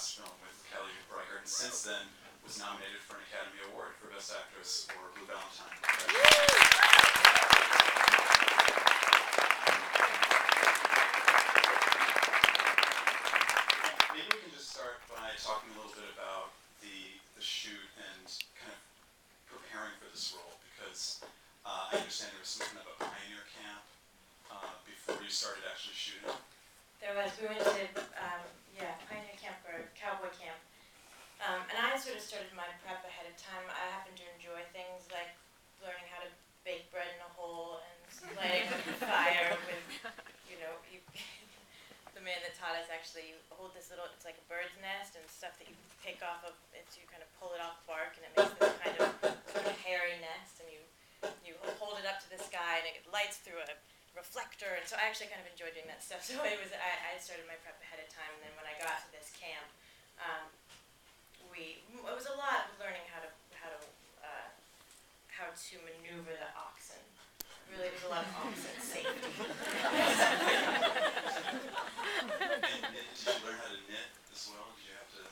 last film with Kelly Reichardt, and since then was nominated for an Academy Award for Best Actress for Blue Valentine. Maybe we can just start by talking a little bit about the shoot and kind of preparing for this role, because I understand there was some kind of a pioneer camp before you started actually shooting. There was. We went to pioneer camp or cowboy camp, and I sort of started my prep ahead of time. I happen to enjoy things like learning how to bake bread in a hole and lighting a fire with, the man that taught us actually hold this little, it's like a bird's nest and stuff that you pick off of it, so you kind of pull it off bark and it makes this kind of hairy nest, and you hold it up to the sky and it lights through a reflector, and so I actually kind of enjoyed doing that stuff. So I started my prep ahead of time, and then when I got to this camp, it was a lot of learning how to maneuver the oxen. Really, there's a lot of oxen safety. And did you learn how to knit as well? Did you have to?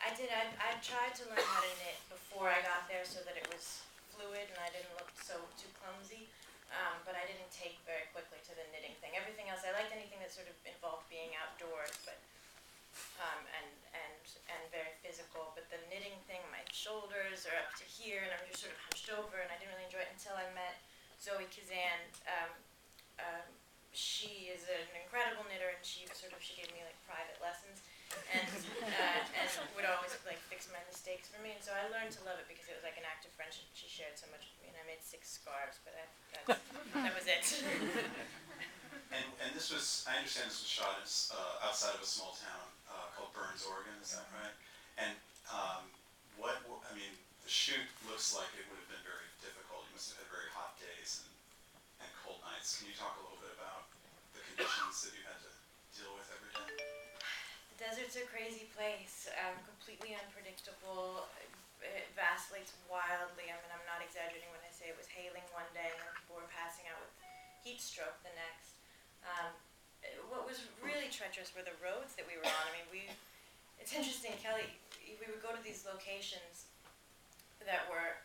I did. I tried to learn how to knit before I got there so that it was fluid and I didn't look too clumsy. But I didn't take very quickly to the knitting thing. Everything else, I liked anything that sort of involved being outdoors, but and very physical. But the knitting thing, my shoulders are up to here, and I'm just sort of hunched over, and I didn't really enjoy it until I met Zoe Kazan. She is an incredible knitter, and she gave me like private lessons, and would always like fix my mistakes for me. And so I learned to love it because it was like an act of friendship. She shared so much with me, and I made 6 scarves, but that was it. And this was, I understand this was shot outside of a small town called Burns, Oregon. Is that right? And the shoot looks like it would have been very difficult. You must have had very hot days and cold nights. Can you talk a little bit about the conditions that you had to deal with every day? The desert's a crazy place, completely unpredictable. It vacillates wildly. I mean, I'm not exaggerating when I say it was hailing one day and then people were passing out with heat stroke the next. What was really treacherous were the roads that we were on. I mean, it's interesting, Kelly, we would go to these locations that were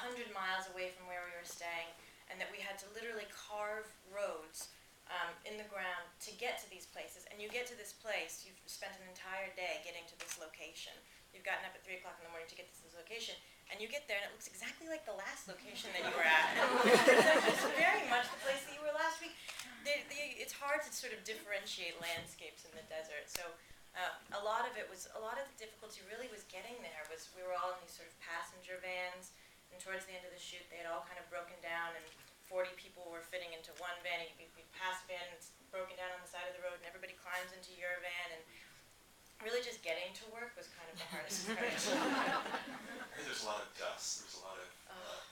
100 miles away from where we were staying, and that we had to literally carve roads in the ground to get to these places. And you get to this place, you've spent an entire day getting to this location. You've gotten up at 3 o'clock in the morning to get to this location, and you get there and it looks exactly like the last location that you were at. It's very much the place that you were last week. It's hard to sort of differentiate landscapes in the desert. So a lot of the difficulty really was getting there. We were all in these sort of passenger vans, and towards the end of the shoot they had all kind of broken down, and 40 people were fitting into one van. We passed a van and it's broken down on the side of the road, and everybody climbs into your van, and really just getting to work was kind of the hardest part. There's a lot of dust. There's a lot of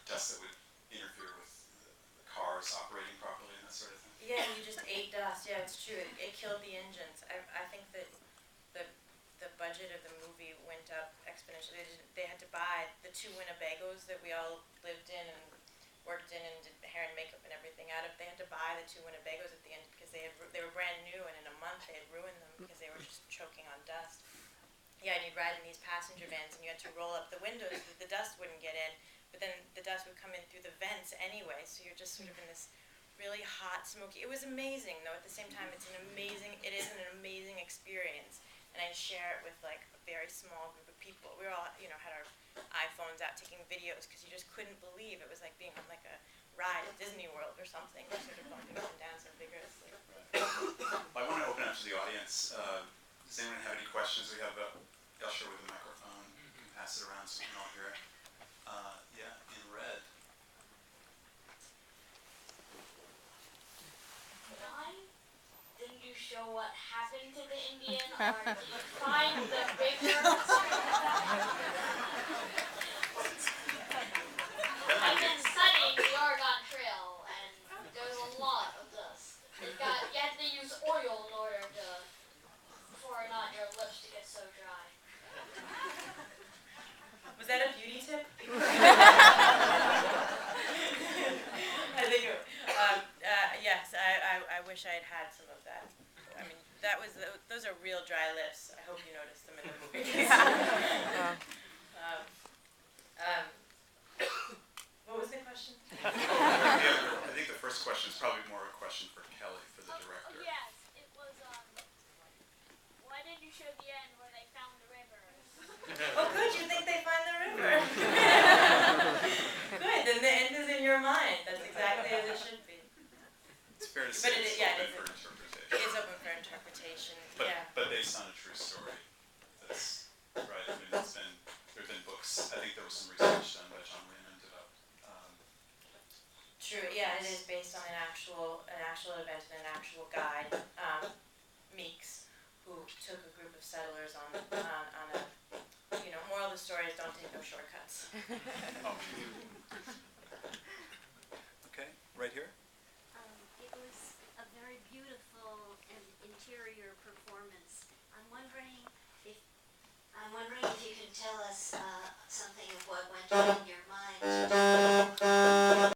dust that would interfere with the cars operating properly and that sort of thing. Yeah, you just ate dust. Yeah, it's true. It killed the engines. I think that the budget of the movie went up exponentially. They had to buy the 2 Winnebagos that we all lived in and worked in and did hair and makeup and everything out of. They had to buy the 2 Winnebagos at the end because they were brand new, and in a month they had ruined them because they were just choking on dust. Yeah, and you'd ride in these passenger vans and you had to roll up the windows so that the dust wouldn't get in, but then the dust would come in through the vents anyway, so you're just sort of in this really hot, smoky. It was amazing, though. At the same time, it is an amazing experience, and I share it with like a very small group of people. We were all, had our iPhones out taking videos because you just couldn't believe it was like being on like a ride at Disney World or something, sort of bumping up and down so vigorously. Well, I want to open up to the audience. Does anyone have any questions? We have a usher with a microphone. You can pass it around so we can all hear it. Yeah, in red. Why didn't you show what happened to the Indian, or did you find the bigger? I've been studying the Oregon Trail, and there's a lot of dust. You have to use oil in order for not your lips to get so dry. Was that a beauty tip? I think yes, I wish I had some of that. I mean, those are real dry lips. I hope hope you noticed them in the movie. Yeah. um, what was the question? I think the first question is probably more a question for Kelly, for the director. Yes, it was, why did you show the end where they found the river? Oh, good, you think they find the river. Good, then the end is in your mind. That's exactly as it should be. It's fair to But say it it's is- yeah, open it is- for interpretation. It is open for interpretation, But, yeah. but based on a true story. That's right. I mean, there've been books. I think there was some research done by John Raymond about. True, yeah, it is based on an actual event and an actual guide, Meeks, who took a group of settlers on a, moral of the story is don't take no shortcuts. Oh. Okay, right here. It was a very beautiful and interior performance. I'm wondering if you can tell us something of what went on in your